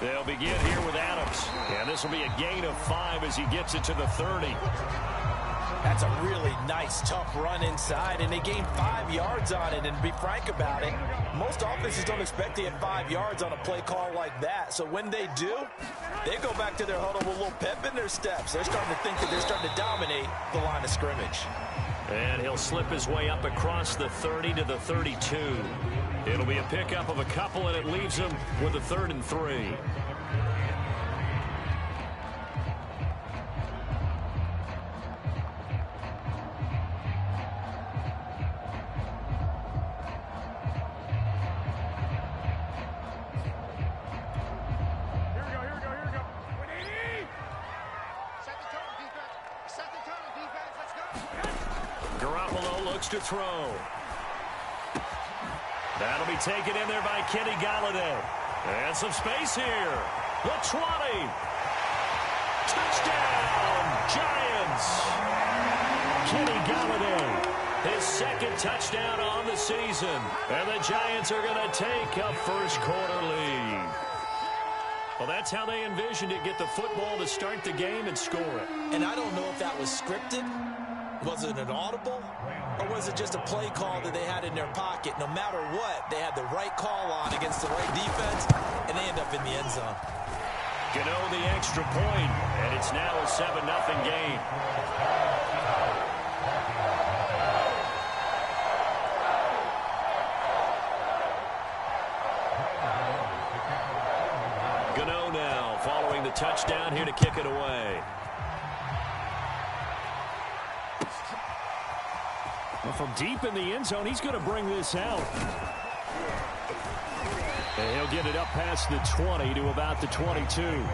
They'll begin here with Adams. And this will be a gain of 5 as he gets it to the 30. That's a really nice, tough run inside, and they gained 5 yards on it. And to be frank about it, most offenses don't expect to get 5 yards on a play call like that. So when they do, they go back to their huddle with a little pep in their steps. They're starting to think that they're starting to dominate the line of scrimmage. And he'll slip his way up across the 30 to the 32. It'll be a pickup of a couple, and it leaves him with a 3rd and 3. To throw. That'll be taken in there by Kenny Galladay. And some space here. The 20. Touchdown, Giants. Kenny Galladay, his 2nd touchdown on the season. And the Giants are going to take a first-quarter lead. Well, that's how they envisioned it. Get the football to start the game and score it. And I don't know if that was scripted. Was it an audible? Or was it just a play call that they had in their pocket? No matter what, they had the right call on against the right defense, and they end up in the end zone. Gano the extra point, and it's now a 7-0 game. Gano now following the touchdown here to kick it away. Well, from deep in the end zone, he's going to bring this out. And he'll get it up past the 20 to about the 22.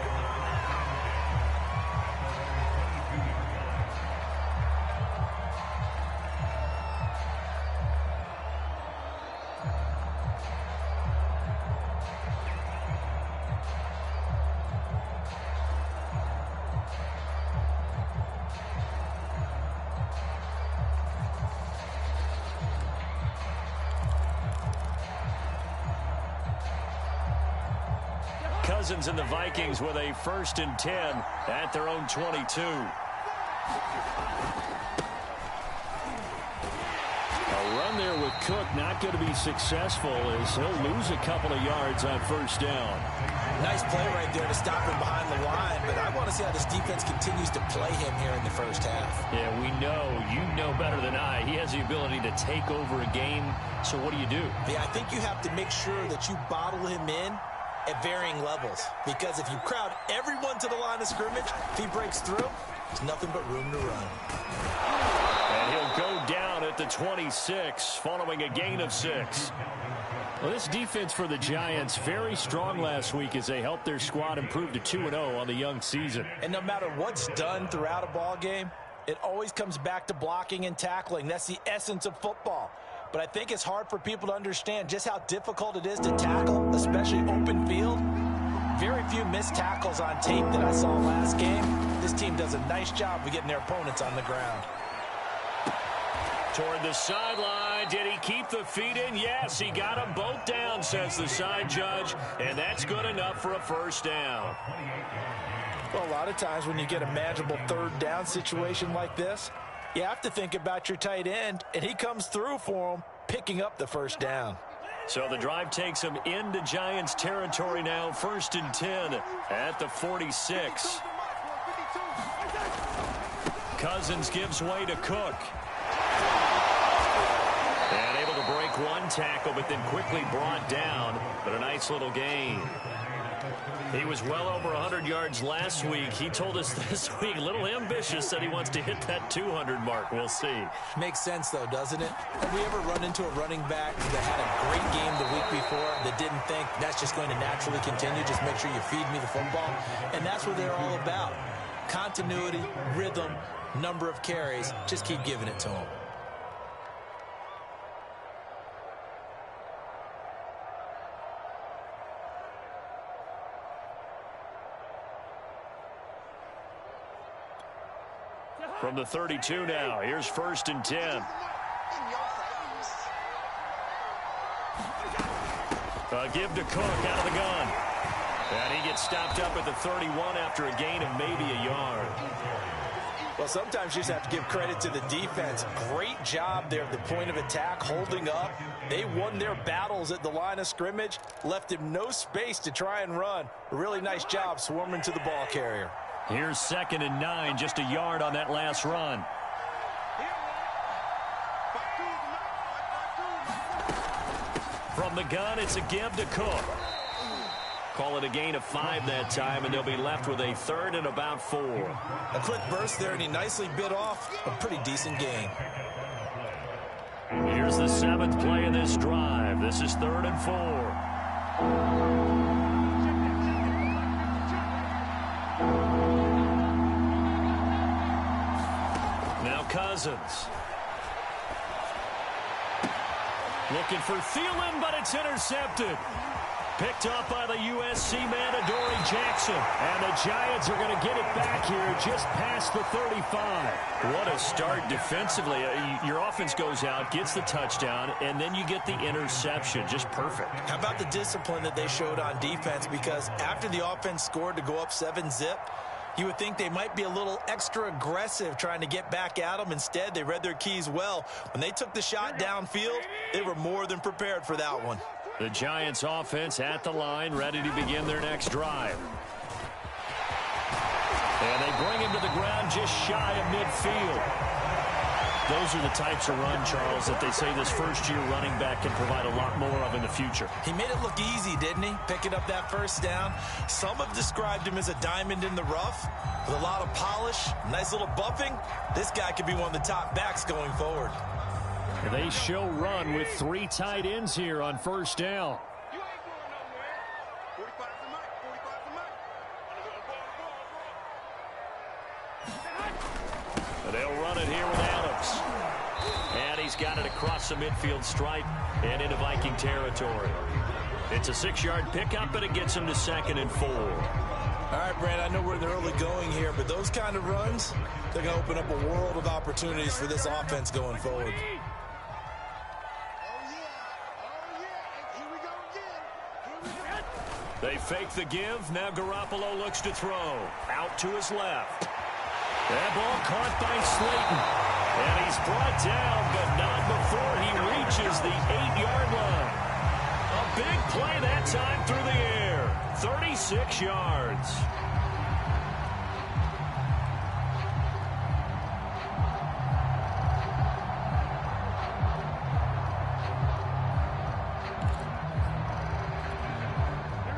Cousins and the Vikings with a 1st and 10 at their own 22. A run there with Cook not going to be successful as he'll lose a couple of yards on 1st down. Nice play right there to stop him behind the line, but I want to see how this defense continues to play him here in the 1st half. Yeah, we know. You know better than I. He has the ability to take over a game, so what do you do? Yeah, I think you have to make sure that you bottle him in at varying levels, because if you crowd everyone to the line of scrimmage, if he breaks through, there's nothing but room to run. And he'll go down at the 26 following a gain of 6. Well, this defense for the Giants very strong last week as they helped their squad improve to 2-0 on the young season. And no matter what's done throughout a ball game, it always comes back to blocking and tackling. That's the essence of football. But I think it's hard for people to understand just how difficult it is to tackle, especially open field. Very few missed tackles on tape that I saw last game. This team does a nice job of getting their opponents on the ground. Toward the sideline. Did he keep the feet in? Yes, he got them both down, says the side judge. And that's good enough for a 1st down. Well, a lot of times when you get a manageable 3rd down situation like this, you have to think about your tight end, and he comes through for him, picking up the 1st down. So the drive takes him into Giants territory now, 1st and 10 at the 46. Cousins gives way to Cook. And able to break one tackle, but then quickly brought down. But a nice little gain. He was well over 100 yards last week. He told us this week, a little ambitious, that he wants to hit that 200 mark. We'll see. Makes sense, though, doesn't it? Have we ever run into a running back that had a great game the week before that didn't think that's just going to naturally continue? Just make sure you feed me the football. And that's what they're all about. Continuity, rhythm, number of carries. Just keep giving it to them. From the 32 now, here's 1st and 10. Give to Cook out of the gun. And he gets stopped up at the 31 after a gain of maybe a yard. Well, sometimes you just have to give credit to the defense. Great job there at the point of attack, holding up. They won their battles at the line of scrimmage, left him no space to try and run. A really nice job swarming to the ball carrier. Here's 2nd and 9, just a yard on that last run. From the gun, it's a give to Cook. Call it a gain of 5 that time, and they'll be left with a 3rd and about 4. A quick burst there, and he nicely bit off a pretty decent gain. Here's the 7th play of this drive. This is 3rd and 4. Now Cousins. Looking for Thielen, but it's intercepted. Picked up by the USC man, Adoree Jackson. And the Giants are going to get it back here just past the 35. What a start defensively. Your offense goes out, gets the touchdown, and then you get the interception. Just perfect. How about the discipline that they showed on defense? Because after the offense scored to go up 7-zip, you would think they might be a little extra aggressive trying to get back at them. Instead, they read their keys well. When they took the shot downfield, they were more than prepared for that one. The Giants offense at the line, ready to begin their next drive. And they bring him to the ground just shy of midfield. Those are the types of run, Charles, that they say this first-year running back can provide a lot more of in the future. He made it look easy, didn't he? Picking up that first down. Some have described him as a diamond in the rough with a lot of polish, nice little buffing. This guy could be one of the top backs going forward. They show run with 3 tight ends here on first down. They'll run it here with Adams. And he's got it across the midfield stripe and into Viking territory. It's a 6-yard pickup, but it gets him to 2nd and 4. All right, Brand, I know we're in the early going here, but those kind of runs, they're going to open up a world of opportunities for this offense going forward. They fake the give. Now Garoppolo looks to throw. Out to his left. That ball caught by Slayton. And he's brought down, but not before he reaches the 8-yard line. A big play that time through the air. 36 yards.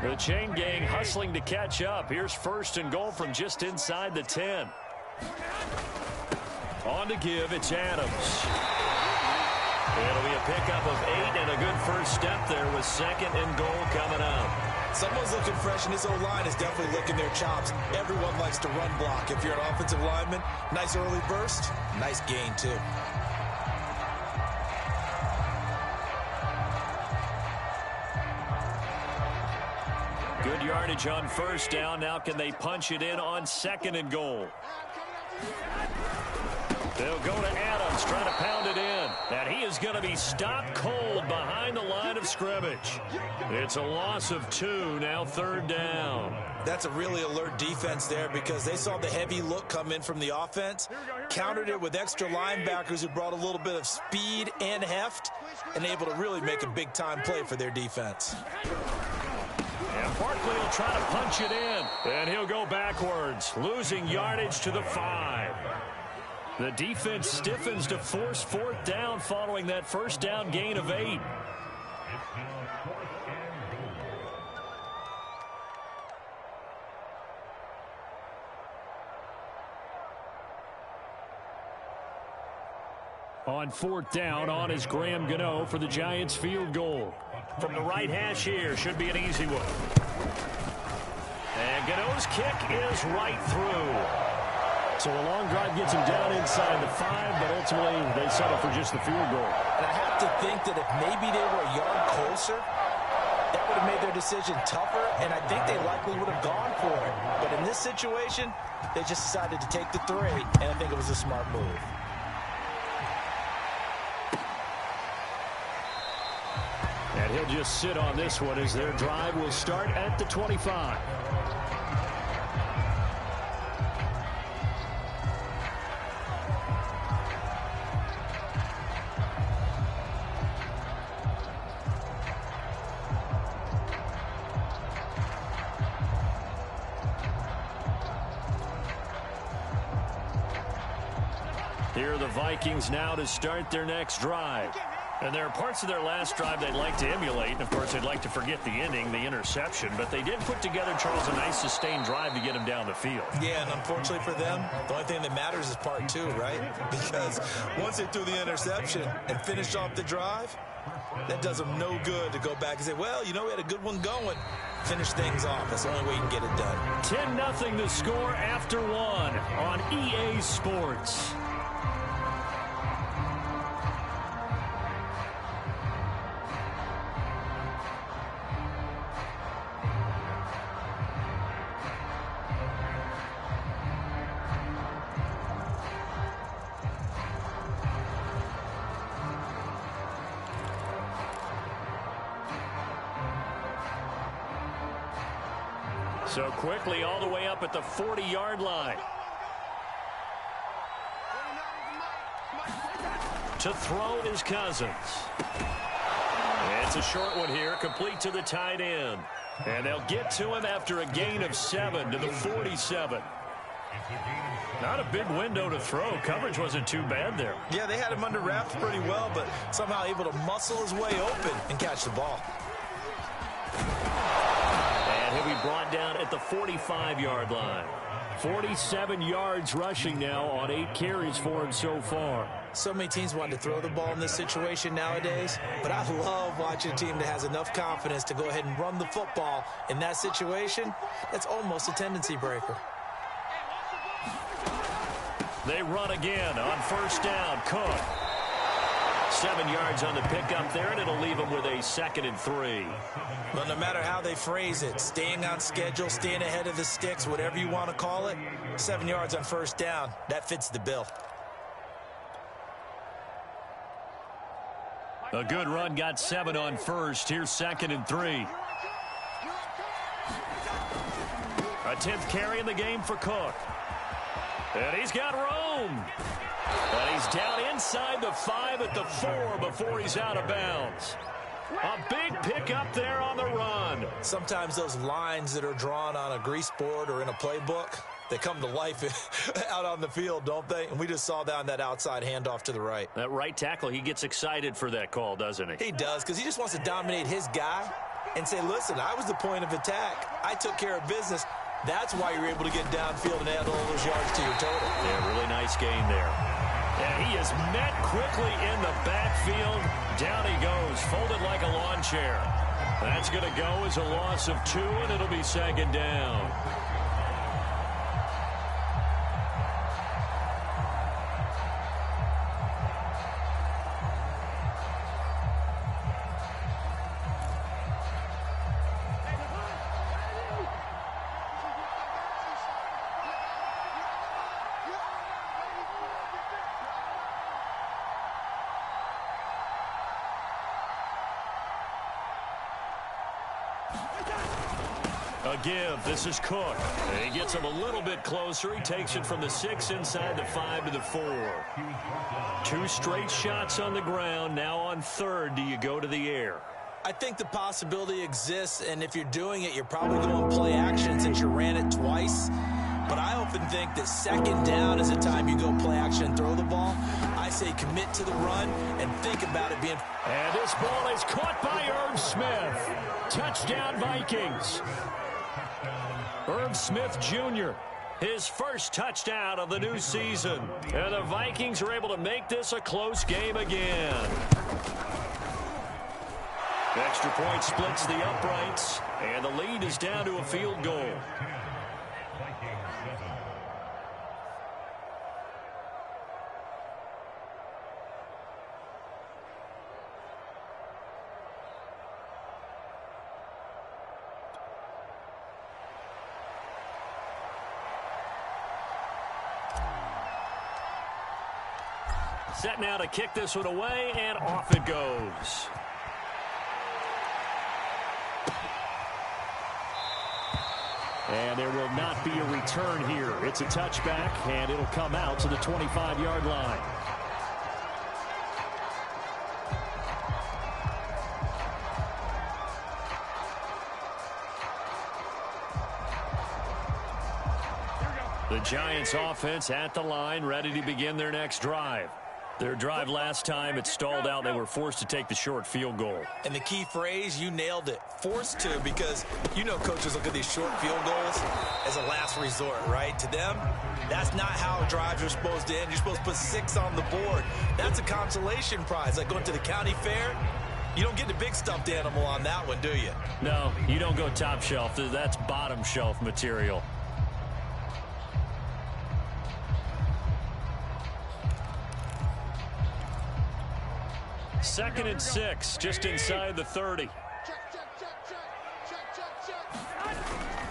The chain gang hustling to catch up. Here's 1st and goal from just inside the 10. On to give, it's Adams. It'll be a pickup of 8 and a good first step there with 2nd and goal coming up. Someone's looking fresh, and this O-line is definitely licking their chops. Everyone likes to run block. If you're an offensive lineman, nice early burst, nice gain too. Good yardage on first down. Now can they punch it in on 2nd and goal? They'll go to Adams, trying to pound it in. And he is going to be stopped cold behind the line of scrimmage. It's a loss of 2, now 3rd down. That's a really alert defense there because they saw the heavy look come in from the offense, countered it with extra linebackers who brought a little bit of speed and heft, and able to really make a big-time play for their defense. And Barkley will try to punch it in. And he'll go backwards, losing yardage to the 5. The defense stiffens to force 4th down following that first down gain of 8. On 4th down, on is Graham Gano for the Giants field goal. From the right hash here, should be an easy one. And Gano's kick is right through. So a long drive gets him down inside the 5, but ultimately they settle for just the field goal. And I have to think that if maybe they were a yard closer, that would have made their decision tougher, and I think they likely would have gone for it. But in this situation, they just decided to take the 3, and I think it was a smart move. And he'll just sit on this one as their drive will start at the 25. Here are the Vikings now to start their next drive. And there are parts of their last drive they'd like to emulate. And, of course, they'd like to forget the ending, the interception. But they did put together, Charles, a nice sustained drive to get him down the field. Yeah, and unfortunately for them, the only thing that matters is part two, right? Because once they threw the interception and finished off the drive, that does them no good to go back and say, well, you know, we had a good one going. Finish things off. That's the only way you can get it done. 10-0 the score after one on EA Sports. So quickly all the way up at the 40-yard line. To throw is Cousins. It's a short one here, complete to the tight end. And they'll get to him after a gain of 7 to the 47. Not a big window to throw. Coverage wasn't too bad there. Yeah, they had him under wraps pretty well, but somehow able to muscle his way open and catch the ball. He'll be brought down at the 45-yard line. 47 yards rushing now on 8 carries for him so far. So many teams want to throw the ball in this situation nowadays, but I love watching a team that has enough confidence to go ahead and run the football in that situation. That's almost a tendency breaker. They run again on first down. Cook. 7 yards on the pickup there, and it'll leave them with a 2nd and 3. Well, no matter how they phrase it, staying on schedule, staying ahead of the sticks, whatever you want to call it, 7 yards on first down, that fits the bill. A good run got 7 on first. Here's 2nd and 3. A 10th carry in the game for Cook. And he's got room. But he's down inside the 5 at the 4 before he's out of bounds. A big pickup there on the run. Sometimes those lines that are drawn on a grease board or in a playbook, they come to life out on the field, don't they? And we just saw that on that outside handoff to the right. That right tackle, he gets excited for that call, doesn't he? He does, because he just wants to dominate his guy and say, listen, I was the point of attack. I took care of business. That's why you're able to get downfield and add all those yards to your total. Yeah, really nice gain there. And he is met quickly in the backfield. Down he goes, folded like a lawn chair. That's going to go as a loss of 2, and it'll be 2nd down. A give. This is Cook. He gets him a little bit closer. He takes it from the 6 inside the 5 to the 4. 2 straight shots on the ground. Now on 3rd, do you go to the air? I think the possibility exists, and if you're doing it, you're probably going to play action since you ran it twice. But I often think that 2nd down is the time you go play action and throw the ball. I say commit to the run and think about it being... And this ball is caught by Irv Smith. Touchdown, Vikings. Irv Smith Jr., his first touchdown of the new season. And the Vikings are able to make this a close game again. The extra point splits the uprights, and the lead is down to a field goal. Set now to kick this one away, and off it goes. And there will not be a return here. It's a touchback, and it'll come out to the 25-yard line. The Giants offense at the line, ready to begin their next drive. Their drive last time, it stalled out. They were forced to take the short field goal. And the key phrase, you nailed it, forced to, because you know coaches look at these short field goals as a last resort, right? To them, that's not how drives are supposed to end. You're supposed to put 6 on the board. That's a consolation prize, like going to the county fair. You don't get the big stuffed animal on that one, do you? No, you don't go top shelf. That's bottom shelf material. Second and 6, just inside the 30.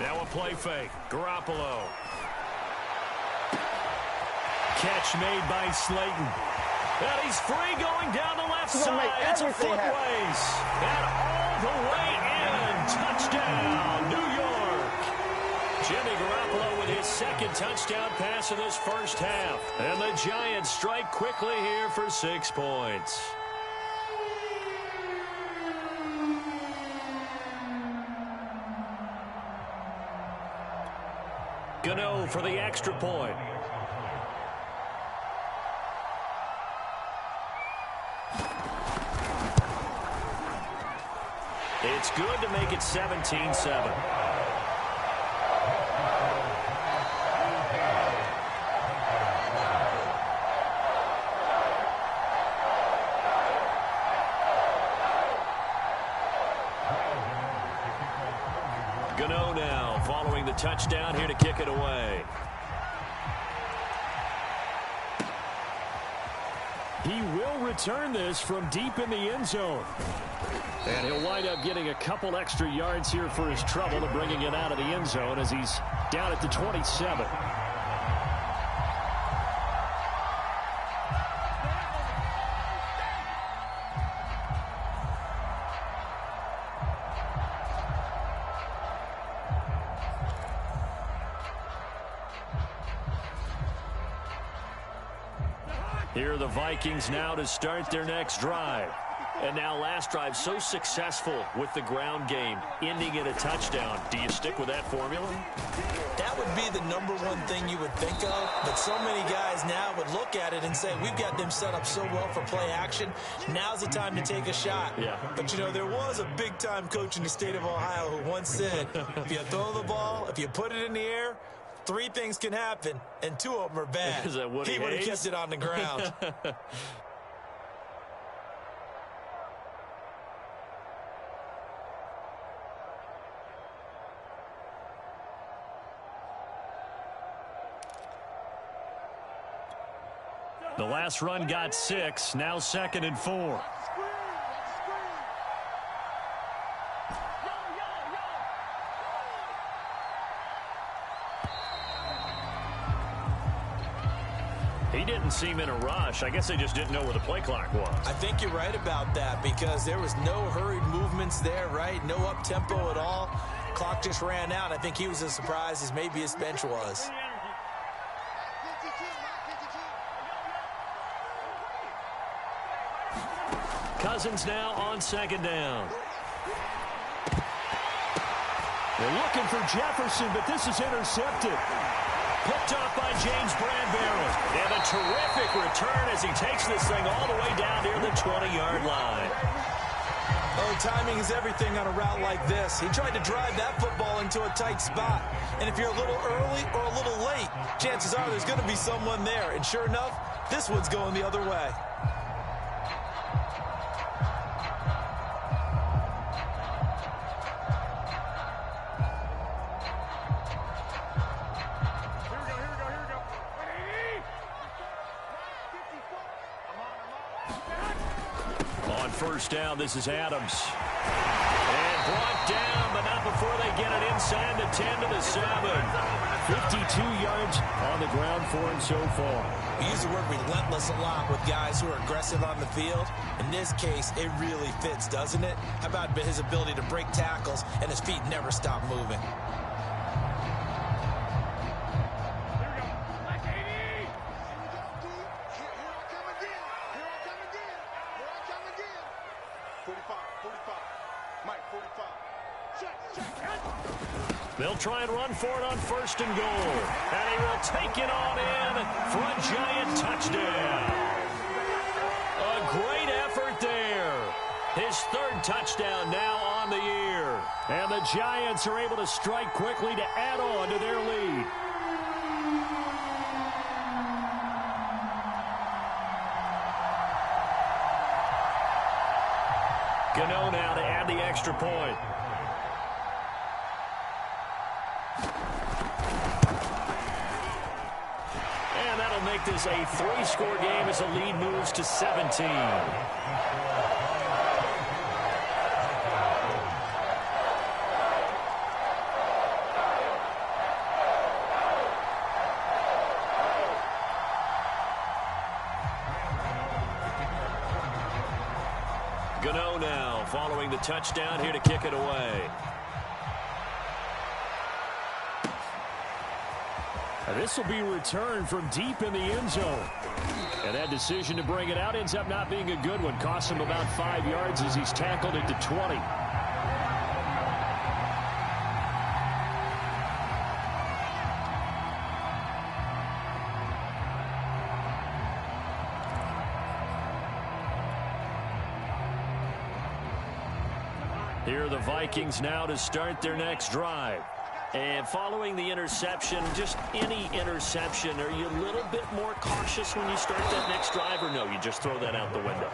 Now a play fake. Garoppolo. Catch made by Slayton. And he's free going down the left side. It's a foot race. And all the way in. Touchdown, New York. Jimmy Garoppolo with his second touchdown pass of this first half. And the Giants strike quickly here for 6 points. Gano for the extra point. It's good to make it 17-7. Gano now following the touchdown here to kick it away. He will return this from deep in the end zone. And he'll wind up getting a couple extra yards here for his trouble to bringing it out of the end zone as he's down at the 27. Here are the Vikings now to start their next drive. And now last drive so successful with the ground game, ending in a touchdown. Do you stick with that formula? That would be the number one thing you would think of. But so many guys now would look at it and say, we've got them set up so well for play action. Now's the time to take a shot. Yeah. But, you know, there was a big-time coach in the state of Ohio who once said, if you throw the ball, if you put it in the air, 3 things can happen, and 2 of them are bad. Is that what he would have kept it on the ground. The last run got 6, now 2nd and 4. He didn't seem in a rush. I guess they just didn't know where the play clock was. I think you're right about that because there was no hurried movements there, right? No up-tempo at all. Clock just ran out. I think he was as surprised as maybe his bench was. Cousins now on 2nd down. They're looking for Jefferson, but this is intercepted. Picked off by James Bradbury. And a terrific return as he takes this thing all the way down near the 20-yard line. Oh, timing is everything on a route like this. He tried to drive that football into a tight spot. And if you're a little early or a little late, chances are there's going to be someone there. And sure enough, this one's going the other way. First down, this is Adams. And brought down, but not before they get it inside the 10 to the 7. 52 yards on the ground for him so far. We use the word relentless a lot with guys who are aggressive on the field. In this case, it really fits, doesn't it? How about his ability to break tackles and his feet never stop moving? They'll try and run for it on 1st and goal. And he will take it on in for a Giant touchdown. A great effort there. His 3rd touchdown now on the year. And the Giants are able to strike quickly to add on to their lead. Gano now to add the extra point. And that'll make this a 3-score game as the lead moves to 17. Gano now following the touchdown here to kick it away. This will be returned from deep in the end zone. And that decision to bring it out ends up not being a good one. Costs him about 5 yards as he's tackled it to 20. Here are the Vikings now to start their next drive. And following the interception, just any interception, are you a little bit more cautious when you start that next drive, or no, you just throw that out the window?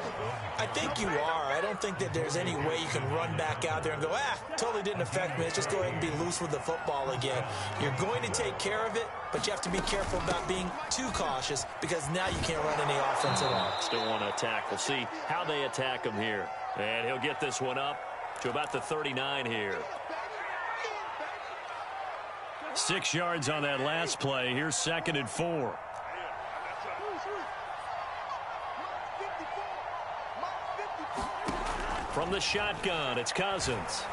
I think you are. I don't think that there's any way you can run back out there and go, totally didn't affect me. Let's just go ahead and be loose with the football again. You're going to take care of it, but you have to be careful about being too cautious because now you can't run any offense at all. Still want to attack. We'll see how they attack him here. And he'll get this one up to about the 39 here. 6 yards on that last play. Here's 2nd and 4. From the shotgun, it's Cousins.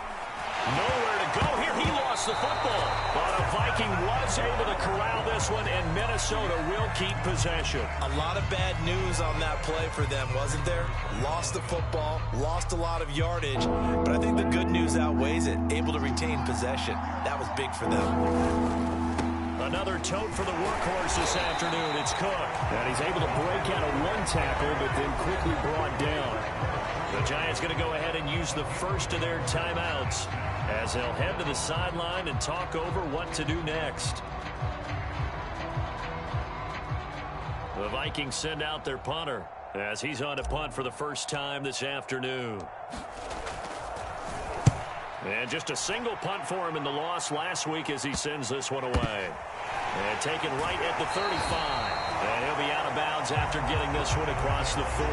Nowhere to go here. He lost the football. But a Viking was able to corral this one, and Minnesota will keep possession. A lot of bad news on that play for them, wasn't there? Lost the football, lost a lot of yardage, but I think the good news outweighs it. Able to retain possession. That was big for them. Another tote for the workhorse this afternoon. It's Cook. And he's able to break out of one tackle, but then quickly brought down. The Giants going to go ahead and use the first of their timeouts as they'll head to the sideline and talk over what to do next. The Vikings send out their punter as he's on to punt for the first time this afternoon. And just a single punt for him in the loss last week as he sends this one away. And taken right at the 35. And he'll be out of bounds after getting this one across the 40.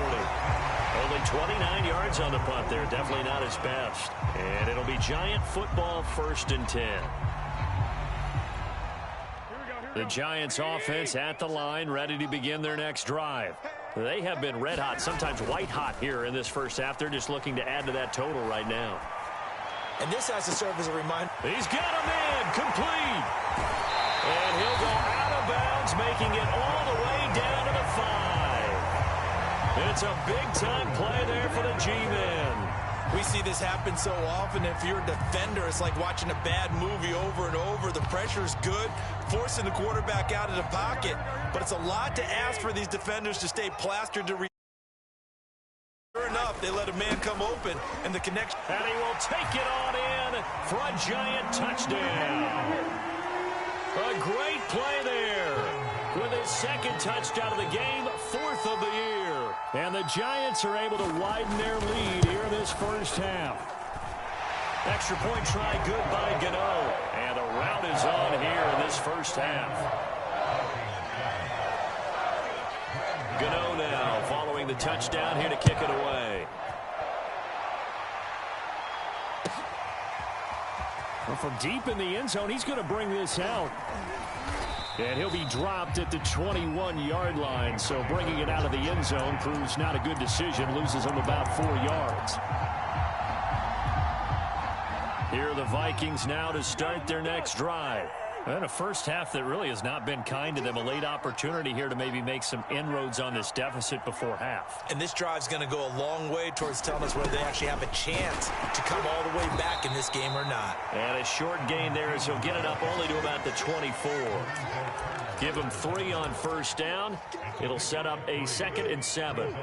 Only 29 yards on the punt there. Definitely not his best. And it'll be Giant football 1st and 10. The Giants offense at the line, ready to begin their next drive. They have been red hot, sometimes white hot here in this first half. They're just looking to add to that total right now. And this has to serve as a reminder. He's got him in, complete. And he'll go out of bounds, making it all the way down to the 5. It's a big-time play there for the G-men. We see this happen so often. If you're a defender, it's like watching a bad movie over and over. The pressure's good, forcing the quarterback out of the pocket. But it's a lot to ask for these defenders to stay plastered to Sure enough, they let a man come open, and the connection. And he will take it on in for a Giant touchdown. A great play there with his 2nd touchdown of the game, 4th of the year. And the Giants are able to widen their lead here in this first half. Extra point try good by Gano. And the rout is on here in this first half. Gano now following the touchdown here to kick it away. Well, from deep in the end zone, he's going to bring this out. And he'll be dropped at the 21-yard line. So bringing it out of the end zone proves not a good decision. Loses him about 4 yards. Here are the Vikings now to start their next drive. And a first half that really has not been kind to them. A late opportunity here to maybe make some inroads on this deficit before half. And this drive's going to go a long way towards telling us whether they actually have a chance to come all the way back in this game or not. And a short gain there as he'll get it up only to about the 24. Give him 3 on first down. It'll set up a 2nd and 7.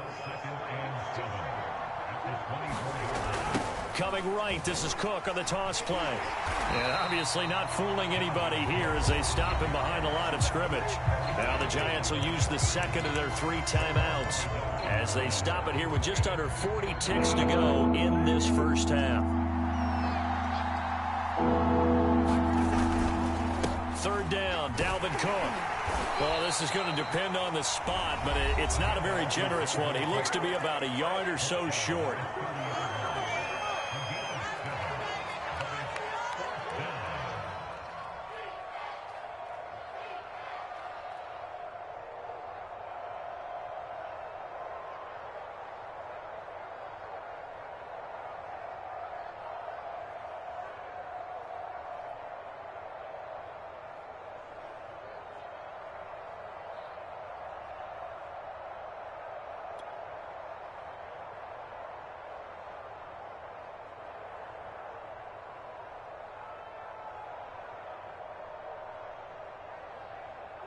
Coming right, this is Cook on the toss play. And obviously not fooling anybody here as they stop him behind the line of scrimmage. Now the Giants will use the 2nd of their 3 timeouts as they stop it here with just under 40 ticks to go in this first half. 3rd down, Dalvin Cook. Well, this is going to depend on the spot, but it's not a very generous one. He looks to be about a yard or so short.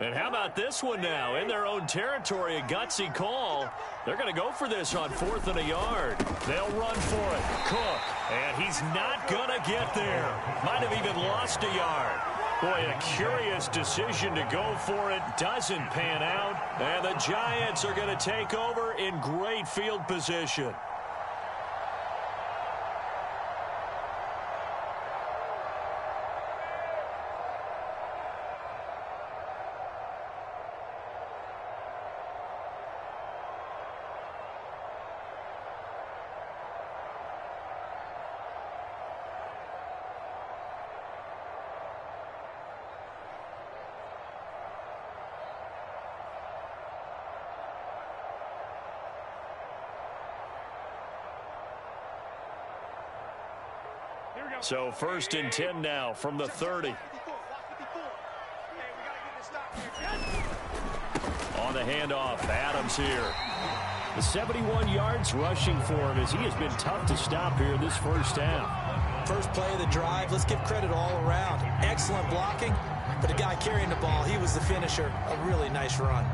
And how about this one now? In their own territory, a gutsy call. They're going to go for this on 4th and a yard. They'll run for it. Cook. And he's not going to get there. Might have even lost a yard. Boy, a curious decision to go for it. Doesn't pan out. And the Giants are going to take over in great field position. So 1st and 10 now from the 30. On the handoff, Adams here. The 71 yards rushing for him as he has been tough to stop here in this first half. First play of the drive, let's give credit all around. Excellent blocking, but the guy carrying the ball, he was the finisher. A really nice run.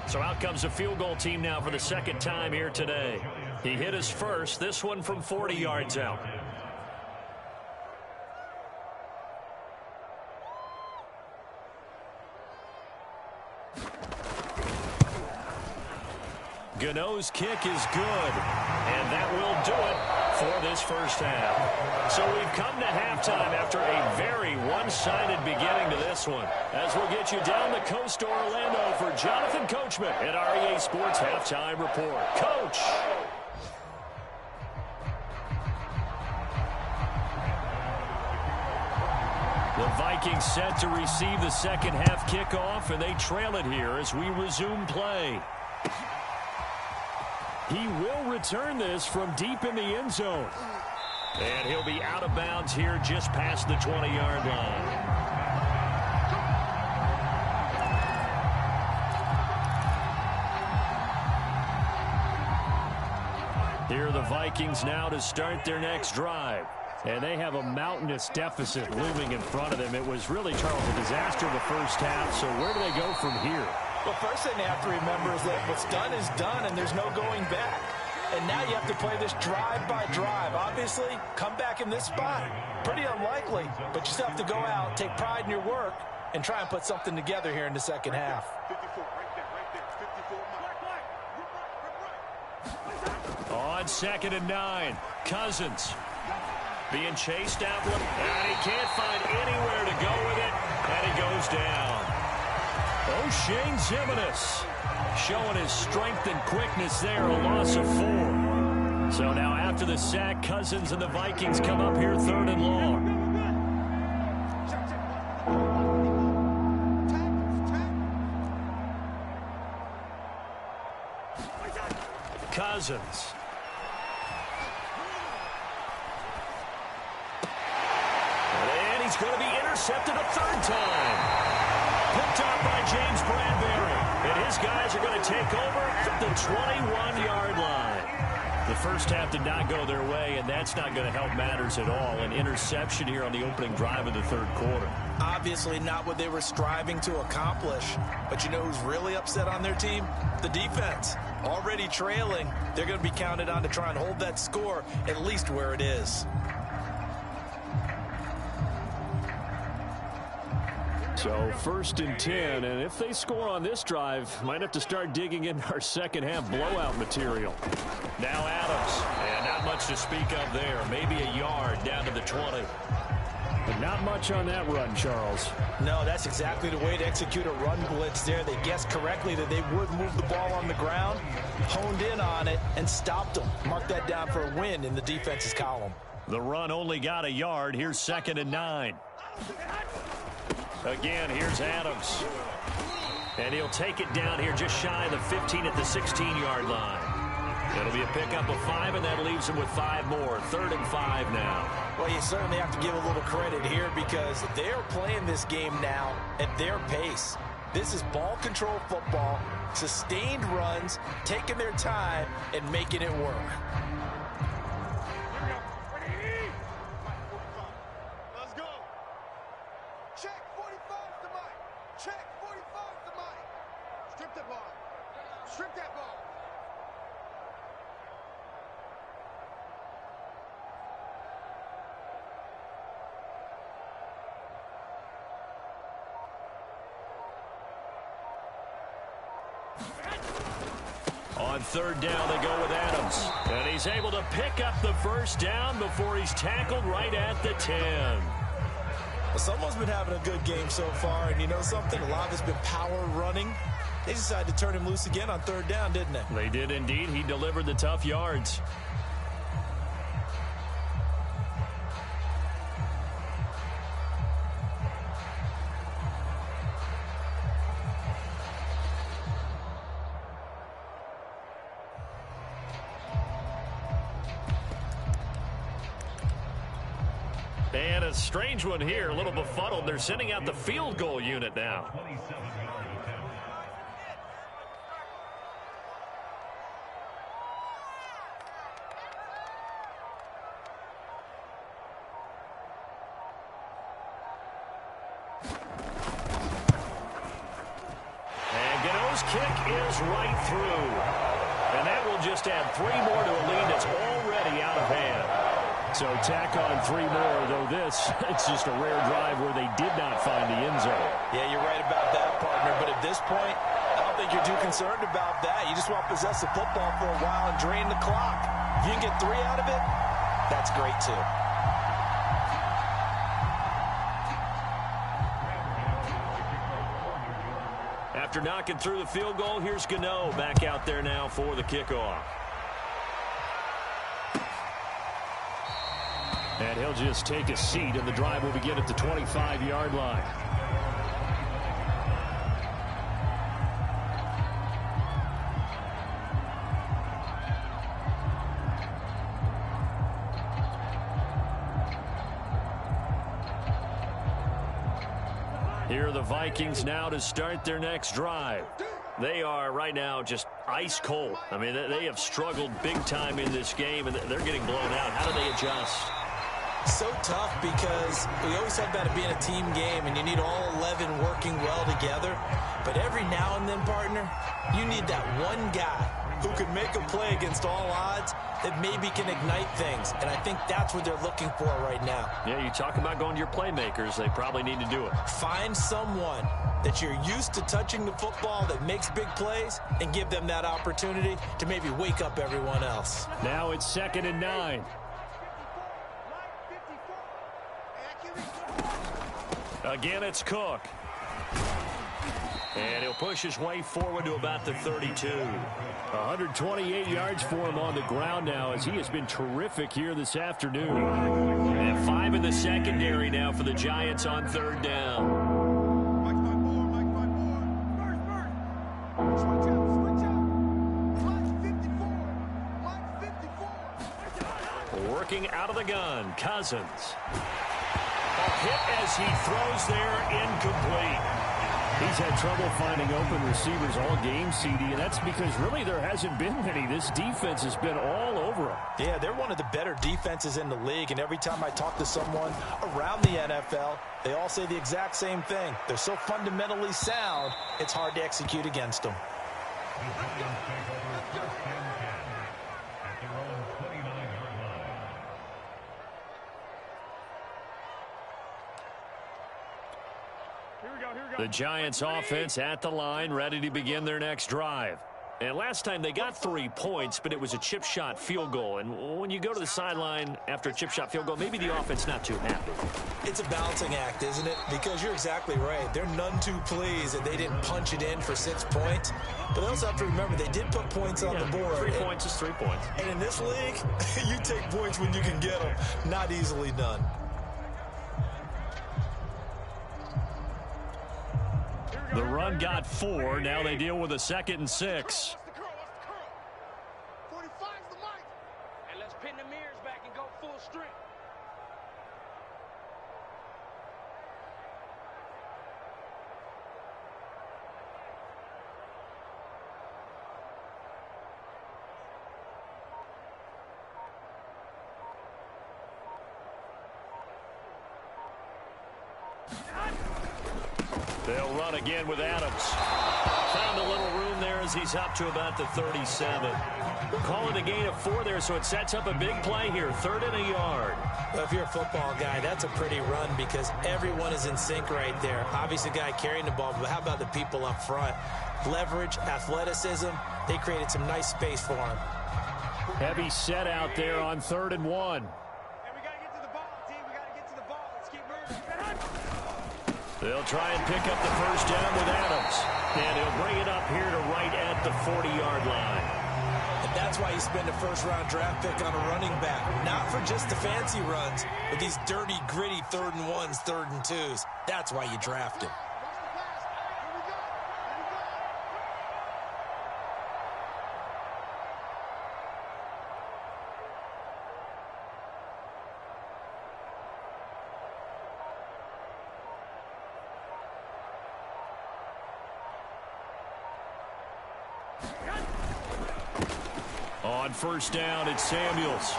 So out comes a field goal team now for the 2nd time here today. He hit his first, this one from 40 yards out. Gano's kick is good, and that will do it for this first half. So we've come to halftime after a very one-sided beginning to this one. As we'll get you down the coast to Orlando for Jonathan Coachman at our EA Sports Halftime Report. Coach! The Vikings set to receive the second half kickoff, and they trail it here as we resume play. He will return this from deep in the end zone. And he'll be out of bounds here just past the 20-yard line. Here are the Vikings now to start their next drive. And they have a mountainous deficit looming in front of them. It was really, Charles, a disaster the first half. So where do they go from here? Well, first thing they have to remember is that what's done is done, and there's no going back. And now you have to play this drive by drive. Obviously, come back in this spot, pretty unlikely, but you still have to go out, take pride in your work, and try and put something together here in the second half. On 2nd and 9, Cousins being chased out, and he can't find anywhere to go with it, and he goes down. O'Shane Zimenez showing his strength and quickness there, a loss of 4. So now after the sack, Cousins and the Vikings come up here 3rd and long. Cousins. And he's going to be intercepted a third time. Picked up by James Bradbury. And his guys are going to take over at the 21-yard line. The first half did not go their way, and that's not going to help matters at all. An interception here on the opening drive of the third quarter. Obviously not what they were striving to accomplish. But you know who's really upset on their team? The defense. Already trailing, they're going to be counted on to try and hold that score at least where it is. So first and 10, and if they score on this drive, might have to start digging in our second half blowout material. Now Adams, and not much to speak of there. Maybe a yard down to the 20. But not much on that run, Charles. No, that's exactly the way to execute a run blitz there. They guessed correctly that they would move the ball on the ground, honed in on it, and stopped them. Mark that down for a win in the defense's column. The run only got a yard. Here's 2nd and 9. Again, here's Adams. And he'll take it down here just shy of the 15 at the 16-yard line. It'll be a pickup of 5, and that leaves him with 5 more. 3rd and 5 now. Well, you certainly have to give a little credit here because they're playing this game now at their pace. This is ball control football, sustained runs, taking their time, and making it work. On 3rd down, they go with Adams. And he's able to pick up the first down before he's tackled right at the 10. Well, someone's been having a good game so far, and you know something? A lot of it's been power running. They decided to turn him loose again on 3rd down, didn't they? They did indeed. He delivered the tough yards. And a strange one here, a little befuddled. They're sending out the field goal unit now. And Gano's kick is right through. And that will just add 3 more to a lead that's already out of hand. So tack on 3 more, though it's just a rare drive where they did not find the end zone. Yeah, you're right about that, partner. But at this point, I don't think you're too concerned about that. You just want to possess the football for a while and drain the clock. If you can get 3 out of it, that's great too. After knocking through the field goal, here's Gano back out there now for the kickoff. And he'll just take a seat, and the drive will begin at the 25-yard line. Here are the Vikings now to start their next drive. They are right now just ice cold. I mean, they have struggled big time in this game, and they're getting blown out. How do they adjust? So tough because we always talk about it being a team game and you need all 11 working well together. But every now and then, partner, you need that one guy who can make a play against all odds that maybe can ignite things. And I think that's what they're looking for right now. Yeah, you talk about going to your playmakers. They probably need to do it. Find someone that you're used to touching the football that makes big plays and give them that opportunity to maybe wake up everyone else. Now it's 2nd and 9. Again, it's Cook. And he'll push his way forward to about the 32. 128 yards for him on the ground now as he has been terrific here this afternoon. And 5 in the secondary now for the Giants on 3rd down. working out of the gun. Cousins. A hit as he throws there, incomplete. He's had trouble finding open receivers all game, CD, and that's because really there hasn't been many. This defense has been all over him. Yeah, they're one of the better defenses in the league, and every time I talk to someone around the NFL, they all say the exact same thing. They're so fundamentally sound, it's hard to execute against them. The Giants offense at the line, ready to begin their next drive. And last time they got 3 points, but it was a chip shot field goal. And when you go to the sideline after a chip shot field goal, maybe the offense not too happy. It's a balancing act, isn't it? Because you're exactly right. They're none too pleased that they didn't punch it in for 6 points. But they also have to remember they did put points on the board. 3 points is 3 points. And in this league, you take points when you can get them. Not easily done. The run got 4. Now they deal with a 2nd and 6. And let's pin the mirrors back and go full strength. They'll run again with Adams. Found a little room there as he's up to about the 37. We'll call it a gain of 4 there, so it sets up a big play here. 3rd and a yard. Well, if you're a football guy, that's a pretty run because everyone is in sync right there. Obviously, the guy carrying the ball, but how about the people up front? Leverage, athleticism, they created some nice space for him. Heavy set out there on 3rd and 1. And we got to get to the ball, team. We got to get to the ball. Let's keep moving. They'll try and pick up the first down with Adams. And he'll bring it up here to right at the 40-yard line. And that's why you spend a first-round draft pick on a running back. Not for just the fancy runs, but these dirty, gritty 3rd and 1s, 3rd and 2s. That's why you draft him. On first down, it's Samuels.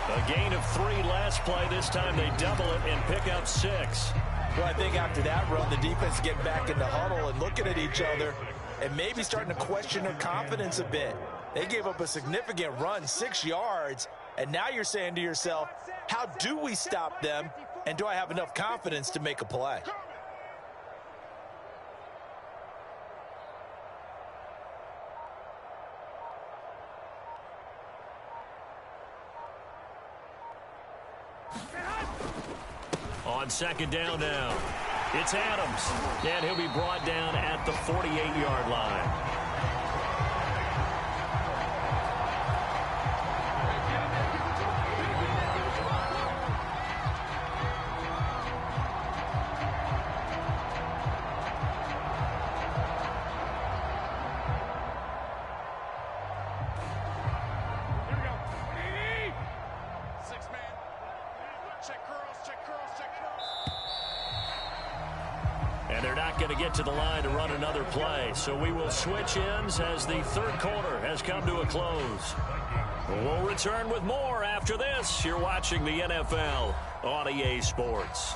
A gain of 3 last play. This time they double it and pick up 6. Well, I think after that run, the defense get back in the huddle and looking at each other and maybe starting to question their confidence a bit. They gave up a significant run, 6 yards, and now you're saying to yourself, how do we stop them, and do I have enough confidence to make a play? On 2nd down now, it's Adams, and he'll be brought down at the 48-yard line. And they're not going to get to the line to run another play. So we will switch ends as the 3rd quarter has come to a close. We'll return with more after this. You're watching the NFL on EA Sports.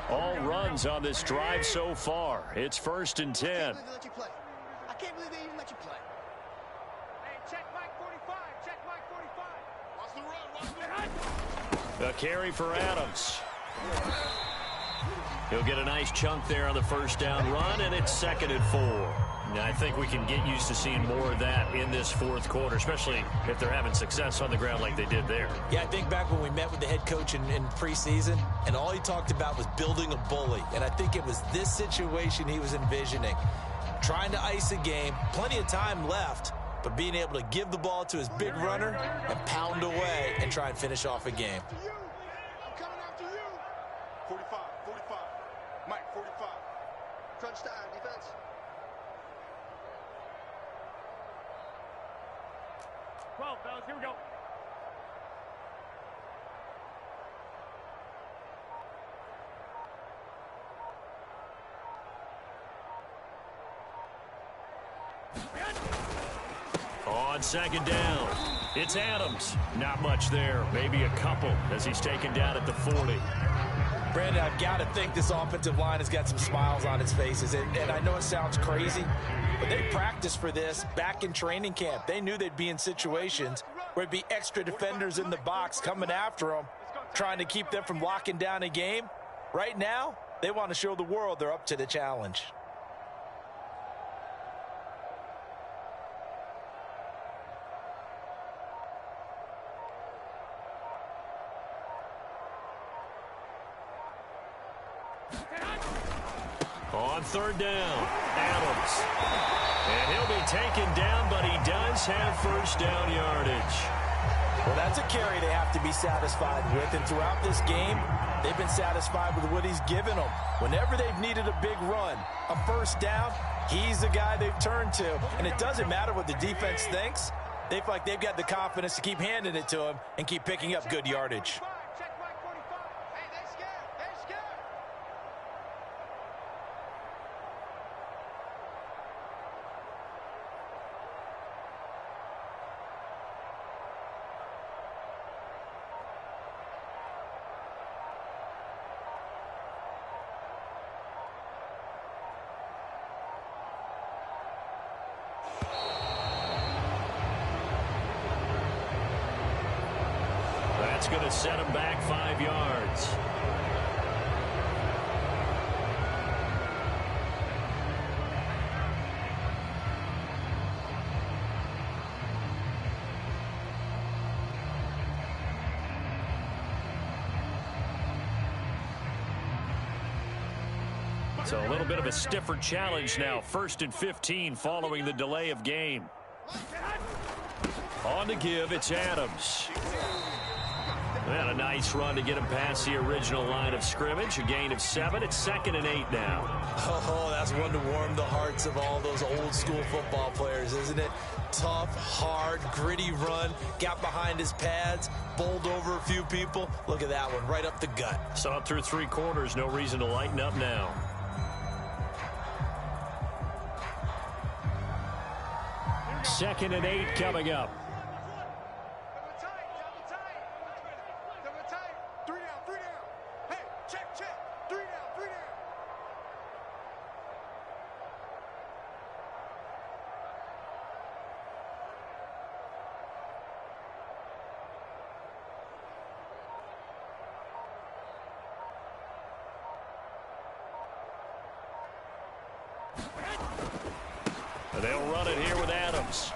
All runs on this drive so far. It's 1st and 10. I can't believe they even let you play. Hey, check Mike 45. Check Mike 45. Watch the run. Watch the run. A carry for Adams. He'll get a nice chunk there on the first down run, and it's 2nd and 4. Now, I think we can get used to seeing more of that in this 4th quarter, especially if they're having success on the ground like they did there. Yeah, I think back when we met with the head coach in preseason, and all he talked about was building a bully. And I think it was this situation he was envisioning. Trying to ice a game, plenty of time left, but being able to give the ball to his big runner and pound away and try and finish off a game. I'm coming after you. 45, 45. Mike, 45. Crunch time, defense. Well, fellas, here we go. On second down, it's Adams. Not much there, maybe a couple as he's taken down at the 40. Brandon, I've got to think this offensive line has got some smiles on its faces. And I know it sounds crazy, but they practiced for this back in training camp. They knew they'd be in situations where there'd be extra defenders in the box coming after them, trying to keep them from locking down a game. Right now, they want to show the world they're up to the challenge. On third down, Adams. And he'll be taken down, but he does have first down yardage. Well, that's a carry they have to be satisfied with. And throughout this game, they've been satisfied with what he's given them. Whenever they've needed a big run, a first down, he's the guy they've turned to. And it doesn't matter what the defense thinks. They feel like they've got the confidence to keep handing it to him and keep picking up good yardage. Check Mike 45. Hey, they scared. They scared. That's going to set him back 5 yards. So a little bit of a stiffer challenge now. 1st and 15 following the delay of game. On to give, it's Adams. And a nice run to get him past the original line of scrimmage. A gain of 7. It's 2nd and 8 now. Oh, that's one to warm the hearts of all those old school football players, isn't it? Tough, hard, gritty run. Got behind his pads, bowled over a few people. Look at that one, right up the gut. Saw it through 3 quarters. No reason to lighten up now. Second and 8 coming up. They'll run it here with Adams.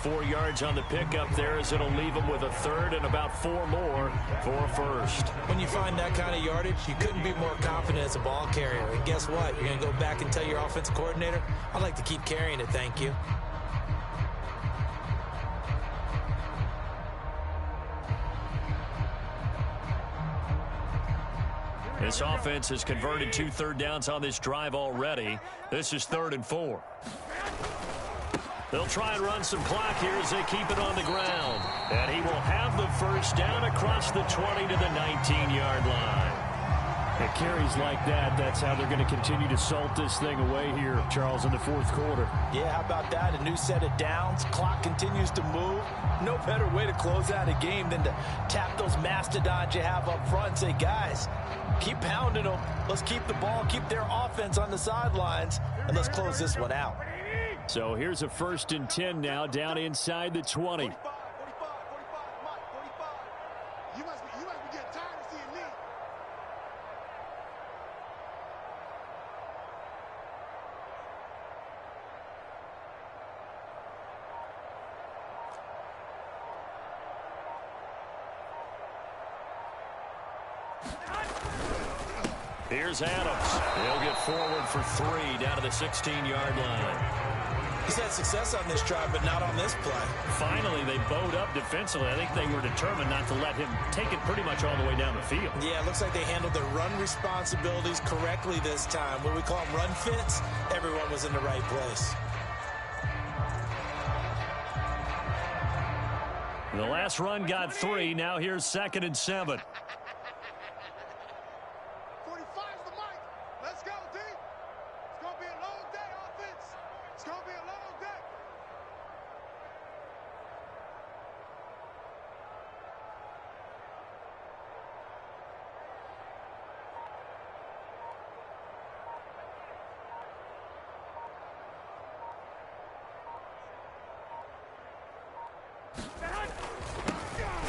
4 yards on the pickup there as it'll leave them with a 3rd and about 4 more for a 1st. When you find that kind of yardage, you couldn't be more confident as a ball carrier. And guess what? You're going to go back and tell your offensive coordinator, I'd like to keep carrying it, thank you. This offense has converted 2 third downs on this drive already. This is 3rd and 4. They'll try and run some clock here as they keep it on the ground. And he will have the first down across the 20 to the 19-yard line. At carries like that, that's how they're going to continue to salt this thing away here, Charles, in the 4th quarter. Yeah, how about that? A new set of downs. Clock continues to move. No better way to close out a game than to tap those mastodons you have up front and say, guys, keep pounding them. Let's keep the ball, keep their offense on the sidelines, and let's close this one out. So here's a 1st and 10 now, down inside the 20. 45, 45, Mike, 45. You must be getting tired of seeing me. Here's Adams. He'll get forward for 3 down to the 16-yard line. He's had success on this drive, but not on this play. Finally, they bowed up defensively. I think they were determined not to let him take it pretty much all the way down the field. Yeah, it looks like they handled their run responsibilities correctly this time. What we call them run fits, everyone was in the right place. The last run got 3. Now here's 2nd and 7. 45's the mic. Let's go, D. It's going to be a long day, offense. It's going to be a long day.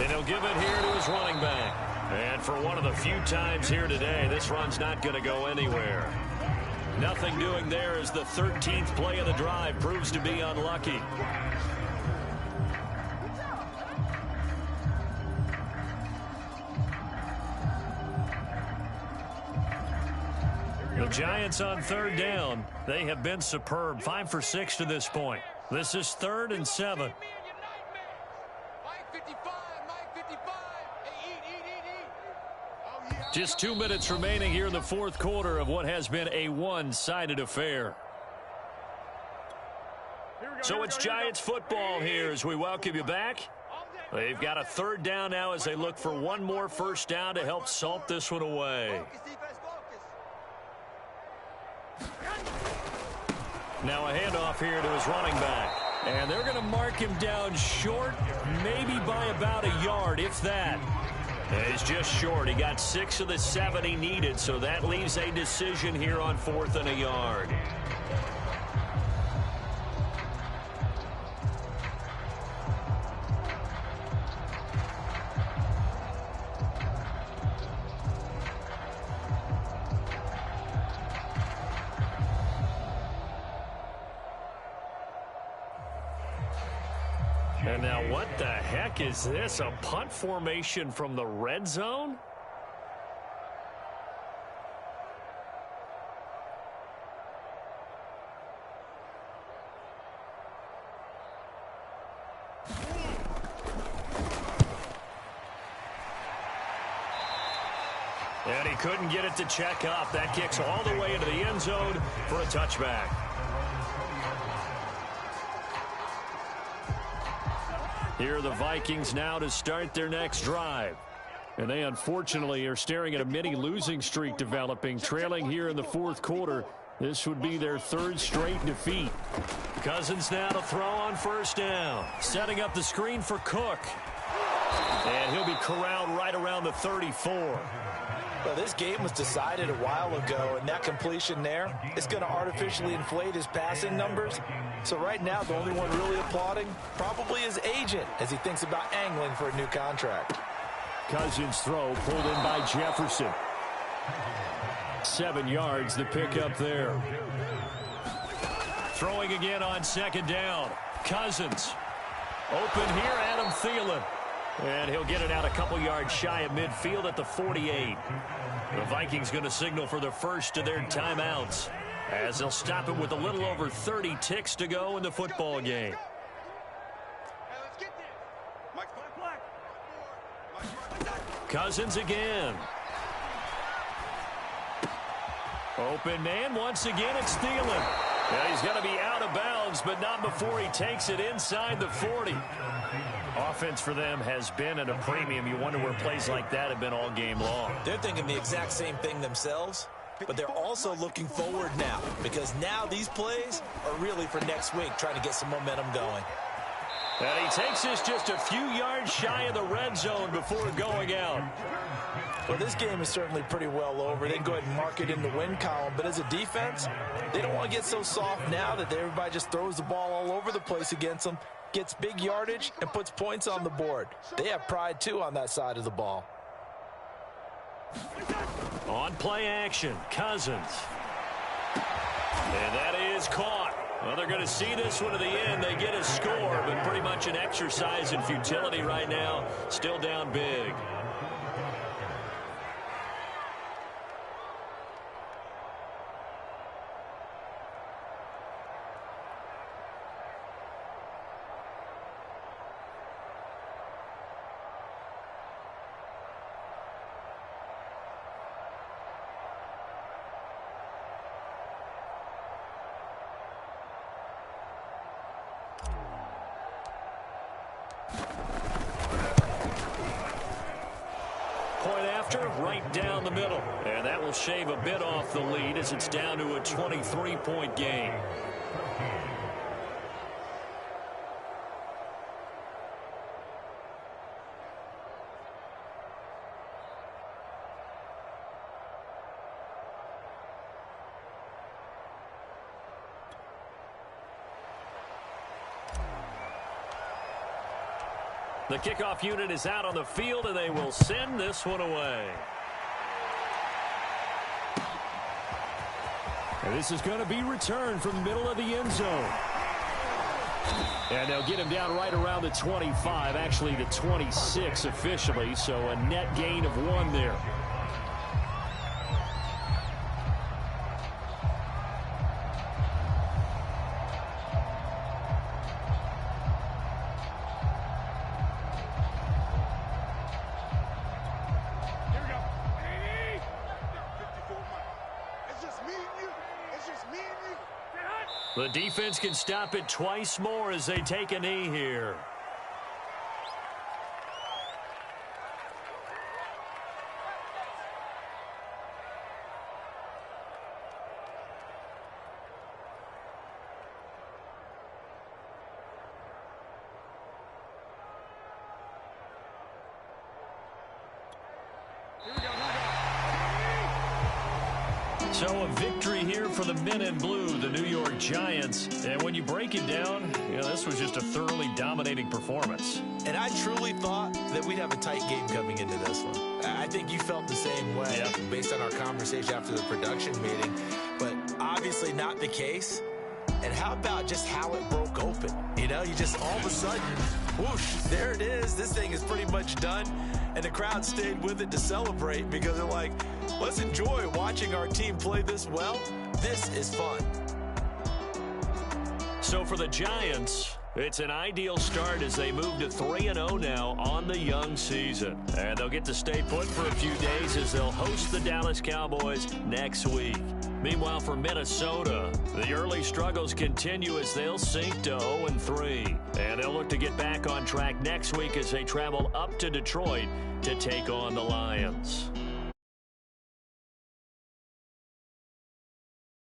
And he'll give it here to his running back. And for one of the few times here today, this run's not going to go anywhere. Nothing doing there as the 13th play of the drive proves to be unlucky. The Giants on 3rd down. They have been superb. 5 for 6 to this point. This is 3rd and 7. Just 2 minutes remaining here in the 4th quarter of what has been a one-sided affair. So it's Giants football here as we welcome you back. They've got a 3rd down now as they look for one more first down to help salt this one away. Now a handoff here to his running back. And they're going to mark him down short, maybe by about a yard, if that. He's just short. He got 6 of the 7 he needed, so that leaves a decision here on 4th and a yard. And now what the heck is this? A punt formation from the red zone? And he couldn't get it to check up. That kicks all the way into the end zone for a touchback. Here are the Vikings now to start their next drive. And they unfortunately are staring at a mini losing streak developing, trailing here in the 4th quarter. This would be their 3rd straight defeat. Cousins now to throw on first down. Setting up the screen for Cook. And he'll be corralled right around the 34. Well, this game was decided a while ago, and that completion there is going to artificially inflate his passing numbers. So right now, the only one really applauding probably his agent as he thinks about angling for a new contract. Cousins' throw pulled in by Jefferson. 7 yards, the pickup there. Throwing again on 2nd down. Cousins. Open here, Adam Thielen. And he'll get it out a couple yards shy of midfield at the 48. The Vikings going to signal for the first of their timeouts as they'll stop it with a little over 30 ticks to go in the football game. Cousins again. Open man once again. It's Thielen. Yeah, he's going to be out of bounds, but not before he takes it inside the 40. Offense for them has been at a premium. You wonder where plays like that have been all game long. They're thinking the exact same thing themselves, but they're also looking forward now because now these plays are really for next week, trying to get some momentum going. And he takes this just a few yards shy of the red zone before going out. Well, this game is certainly pretty well over. They can go ahead and mark it in the win column, but as a defense, they don't want to get so soft now that everybody just throws the ball all over the place against them, gets big yardage, and puts points on the board. They have pride, too, on that side of the ball. On play action, Cousins. And that is caught. Well, they're going to see this one to the end. They get a score, but pretty much an exercise in futility right now. Still down big. after, right down the middle. And that will shave a bit off the lead as it's down to a 23-point game. The kickoff unit is out on the field, and they will send this one away. And this is going to be returned from the middle of the end zone. And they'll get him down right around the 25, actually the 26 officially, so a net gain of 1 there. The defense can stop it twice more as they take a knee here. So a victory here for the men in blue, the New York Giants. And when you break it down, this was just a thoroughly dominating performance. And I truly thought that we'd have a tight game coming into this one. I think you felt the same way based on our conversation after the production meeting. But obviously not the case. And how about just how it broke open? You just all of a sudden, whoosh, there it is. This thing is pretty much done. And the crowd stayed with it to celebrate because they're like, let's enjoy watching our team play this well. This is fun. So for the Giants, it's an ideal start as they move to 3-0 now on the young season. And they'll get to stay put for a few days as they'll host the Dallas Cowboys next week. Meanwhile, for Minnesota, the early struggles continue as they'll sink to 0-3. And they'll look to get back on track next week as they travel up to Detroit to take on the Lions.